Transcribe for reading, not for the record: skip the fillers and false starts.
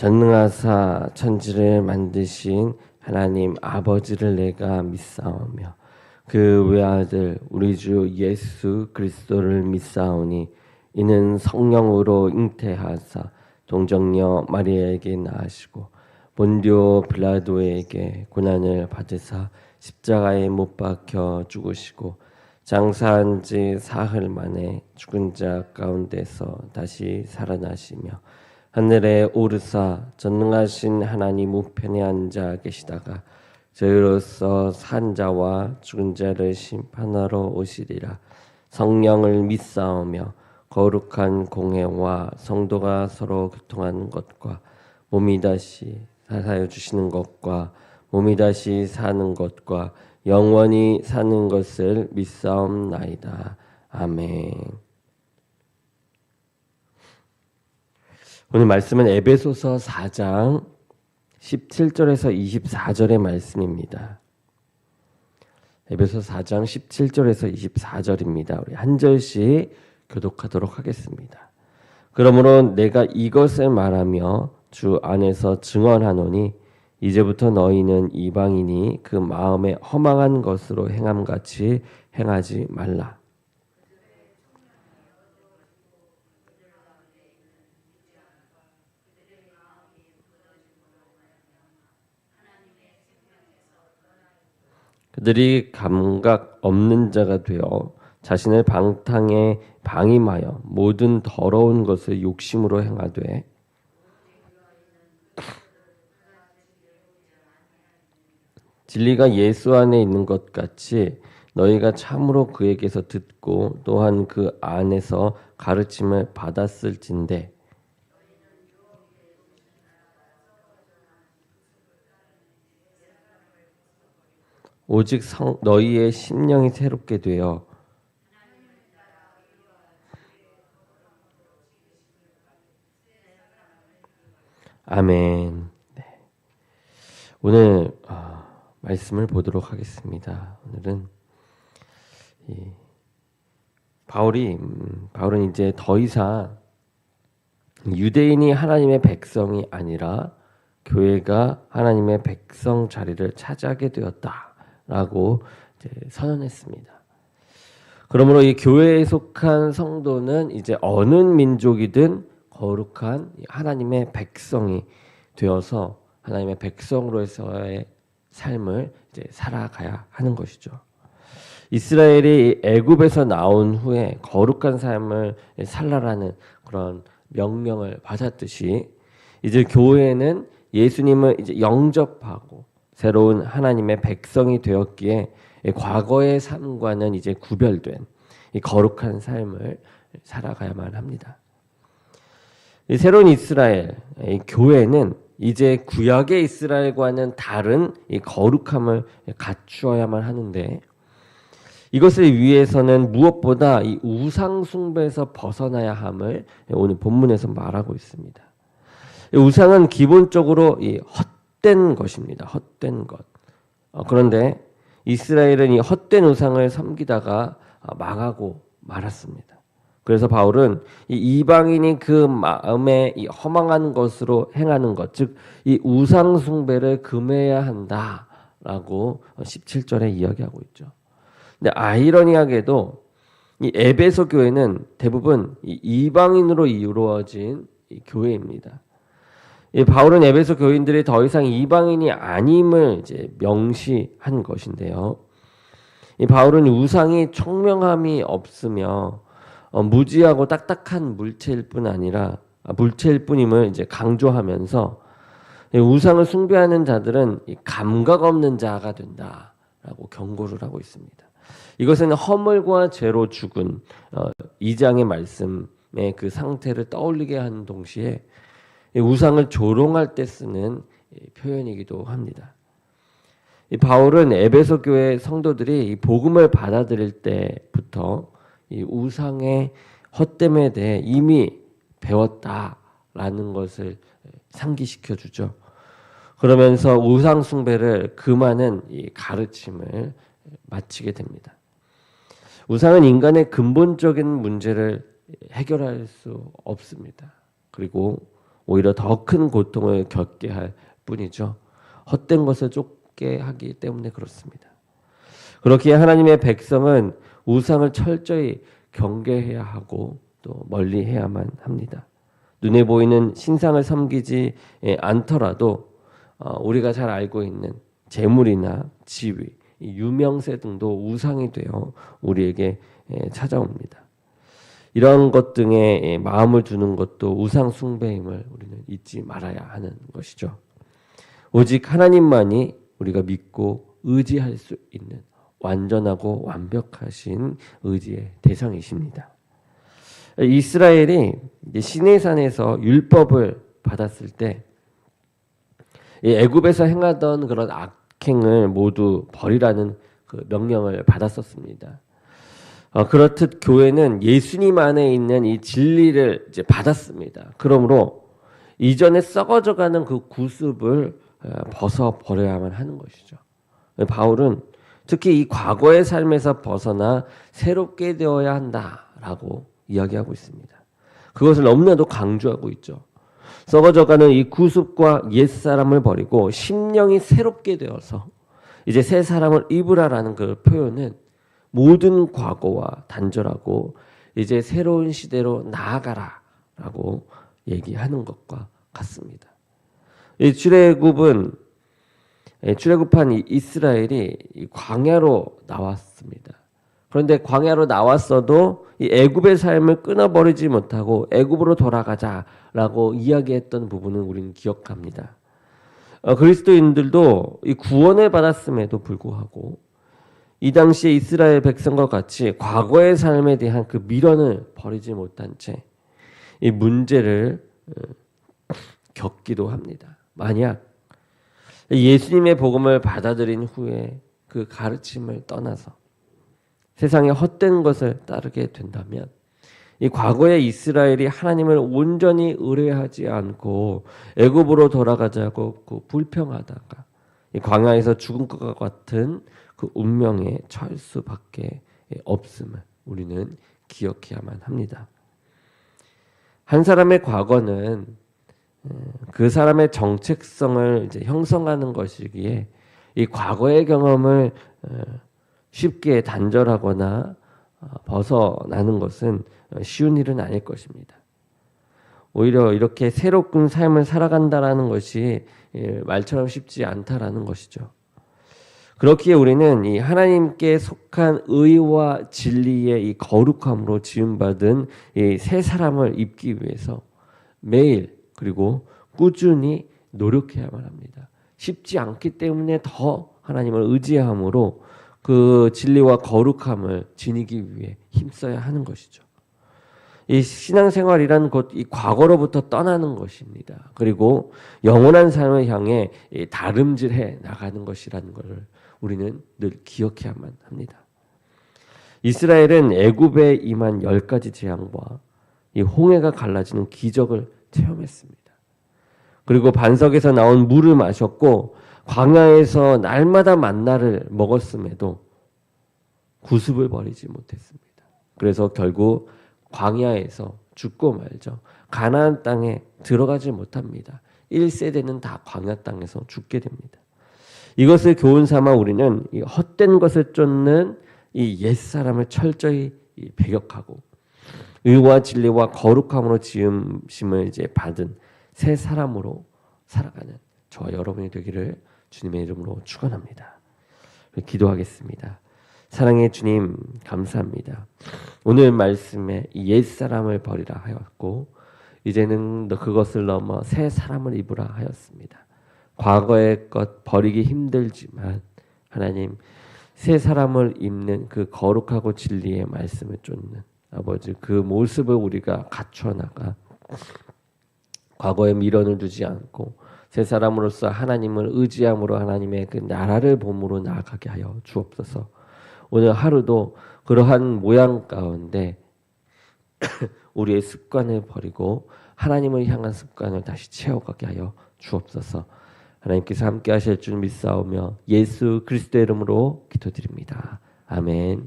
전능하사 천지를 만드신 하나님 아버지를 내가 믿사오며 그 외아들 우리 주 예수 그리스도를 믿사오니 이는 성령으로 잉태하사 동정녀 마리아에게 낳으시고 본디오 빌라도에게 고난을 받으사 십자가에 못 박혀 죽으시고 장사한 지 사흘 만에 죽은 자 가운데서 다시 살아나시며 하늘에 오르사 전능하신 하나님 우편에 앉아 계시다가 저희로서 산 자와 죽은 자를 심판하러 오시리라. 성령을 믿사오며 거룩한 공회와 성도가 서로 교통하는 것과 몸이 다시 사사여 주시는 것과 몸이 다시 사는 것과 영원히 사는 것을 믿사옵나이다. 아멘. 오늘 말씀은 에베소서 4장 17절에서 24절의 말씀입니다. 에베소 4장 17절에서 24절입니다. 우리 한 절씩 교독하도록 하겠습니다. 그러므로 내가 이것을 말하며 주 안에서 증언하노니 이제부터 너희는 이방인이 그 마음에 허망한 것으로 행함같이 행하지 말라. 그들이 감각 없는 자가 되어 자신을 방탕에 방임하여 모든 더러운 것을 욕심으로 행하되 진리가 예수 안에 있는 것 같이 너희가 참으로 그에게서 듣고 또한 그 안에서 가르침을 받았을진대 오직 너희의 심령이 새롭게 되어 아멘. 네. 오늘 말씀을 보도록 하겠습니다. 오늘은 바울은 이제 더 이상 유대인이 하나님의 백성이 아니라 교회가 하나님의 백성 자리를 차지하게 되었다라고 이제 선언했습니다. 그러므로 이 교회에 속한 성도는 이제 어느 민족이든 거룩한 하나님의 백성이 되어서 하나님의 백성으로서의 삶을 이제 살아가야 하는 것이죠. 이스라엘이 애굽에서 나온 후에 거룩한 삶을 살라라는 그런 명령을 받았듯이 이제 교회는 예수님을 이제 영접하고 새로운 하나님의 백성이 되었기에 과거의 삶과는 이제 구별된 이 거룩한 삶을 살아가야만 합니다. 이 새로운 이스라엘, 이 교회는 이제 구약의 이스라엘과는 다른 이 거룩함을 갖추어야만 하는데 이것을 위해서는 무엇보다 이 우상 숭배에서 벗어나야 함을 오늘 본문에서 말하고 있습니다. 이 우상은 기본적으로 이 헛된 것입니다. 헛된 것. 그런데 이스라엘은 이 헛된 우상을 섬기다가 망하고 말았습니다. 그래서 바울은 이 이방인이 그 마음에 이 허망한 것으로 행하는 것, 즉 이 우상 숭배를 금해야 한다라고 17절에 이야기하고 있죠. 근데 아이러니하게도 이 에베소 교회는 대부분 이 이방인으로 이루어진 이 교회입니다. 이 바울은 에베소 교인들이 더 이상 이방인이 아님을 이제 명시한 것인데요. 이 바울은 우상이 총명함이 없으며 무지하고 딱딱한 물체일 뿐 아니라 물체일 뿐임을 이제 강조하면서 우상을 숭배하는 자들은 감각 없는 자가 된다라고 경고를 하고 있습니다. 이것은 허물과 죄로 죽은 2장의 말씀의 그 상태를 떠올리게 하는 동시에 우상을 조롱할 때 쓰는 표현이기도 합니다. 바울은 에베소 교회 성도들이 복음을 받아들일 때부터 이 우상의 헛됨에 대해 이미 배웠다라는 것을 상기시켜 주죠. 그러면서 우상 숭배를 금하는 이 가르침을 마치게 됩니다. 우상은 인간의 근본적인 문제를 해결할 수 없습니다. 그리고 오히려 더 큰 고통을 겪게 할 뿐이죠. 헛된 것을 쫓게 하기 때문에 그렇습니다. 그렇기에 하나님의 백성은 우상을 철저히 경계해야 하고 또 멀리해야만 합니다. 눈에 보이는 신상을 섬기지 않더라도 우리가 잘 알고 있는 재물이나 지위, 유명세 등도 우상이 되어 우리에게 찾아옵니다. 이런 것 등에 마음을 두는 것도 우상 숭배임을 우리는 잊지 말아야 하는 것이죠. 오직 하나님만이 우리가 믿고 의지할 수 있는 완전하고 완벽하신 의지의 대상이십니다. 이스라엘이 시내산에서 율법을 받았을 때 애굽에서 행하던 그런 악행을 모두 버리라는 그 명령을 받았었습니다. 그렇듯 교회는 예수님 안에 있는 이 진리를 이제 받았습니다. 그러므로 이전에 썩어져가는 그 구습을 벗어 버려야만 하는 것이죠. 바울은 특히 이 과거의 삶에서 벗어나 새롭게 되어야 한다라고 이야기하고 있습니다. 그것을 너무나도 강조하고 있죠. 썩어져가는 이 구습과 옛사람을 버리고 심령이 새롭게 되어서 이제 새 사람을 입으라라는 그 표현은 모든 과거와 단절하고 이제 새로운 시대로 나아가라라고 얘기하는 것과 같습니다. 이 출애굽한 이스라엘이 광야로 나왔습니다. 그런데 광야로 나왔어도 이 애굽의 삶을 끊어버리지 못하고 애굽으로 돌아가자라고 이야기했던 부분은 우리는 기억합니다. 그리스도인들도 이 구원을 받았음에도 불구하고 이 당시에 이스라엘 백성과 같이 과거의 삶에 대한 그 미련을 버리지 못한 채 이 문제를 겪기도 합니다. 만약 예수님의 복음을 받아들인 후에 그 가르침을 떠나서 세상의 헛된 것을 따르게 된다면 이 과거의 이스라엘이 하나님을 온전히 의뢰하지 않고 애굽으로 돌아가자고 불평하다가 이 광야에서 죽은 것과 같은 그 운명에 처할 수밖에 없음을 우리는 기억해야만 합니다. 한 사람의 과거는 그 사람의 정체성을 이제 형성하는 것이기에 이 과거의 경험을 쉽게 단절하거나 벗어나는 것은 쉬운 일은 아닐 것입니다. 오히려 이렇게 새로운 삶을 살아간다라는 것이 말처럼 쉽지 않다라는 것이죠. 그렇기에 우리는 이 하나님께 속한 의와 진리의 이 거룩함으로 지음받은 이 새 사람을 입기 위해서 매일 그리고 꾸준히 노력해야만 합니다. 쉽지 않기 때문에 더 하나님을 의지함으로 그 진리와 거룩함을 지니기 위해 힘써야 하는 것이죠. 이 신앙생활이란 곧 이 과거로부터 떠나는 것입니다. 그리고 영원한 삶을 향해 다름질해 나가는 것이라는 것을 우리는 늘 기억해야만 합니다. 이스라엘은 애굽에 임한 10가지 재앙과 이 홍해가 갈라지는 기적을 체험했습니다. 그리고 반석에서 나온 물을 마셨고 광야에서 날마다 만나를 먹었음에도 구습을 버리지 못했습니다. 그래서 결국 광야에서 죽고 말죠. 가나안 땅에 들어가지 못합니다. 1세대는 다 광야 땅에서 죽게 됩니다. 이것을 교훈 삼아 우리는 이 헛된 것을 쫓는 이 옛사람을 철저히 배격하고 의와 진리와 거룩함으로 지음심을 이제 받은 새 사람으로 살아가는 저와 여러분이 되기를 주님의 이름으로 축원합니다. 기도하겠습니다. 사랑의 주님 감사합니다. 오늘 말씀에 옛사람을 버리라 하였고 이제는 그것을 넘어 새 사람을 입으라 하였습니다. 과거의 것 버리기 힘들지만 하나님 새 사람을 입는 그 거룩하고 진리의 말씀을 쫓는 아버지 그 모습을 우리가 갖춰 나가 과거에 미련을 두지 않고 새 사람으로서 하나님을 의지함으로 하나님의 그 나라를 봄으로 나아가게 하여 주옵소서. 오늘 하루도 그러한 모양 가운데 우리의 습관을 버리고 하나님을 향한 습관을 다시 채워가게 하여 주옵소서. 하나님께서 함께 하실 줄 믿사오며 예수 그리스도의 이름으로 기도드립니다. 아멘.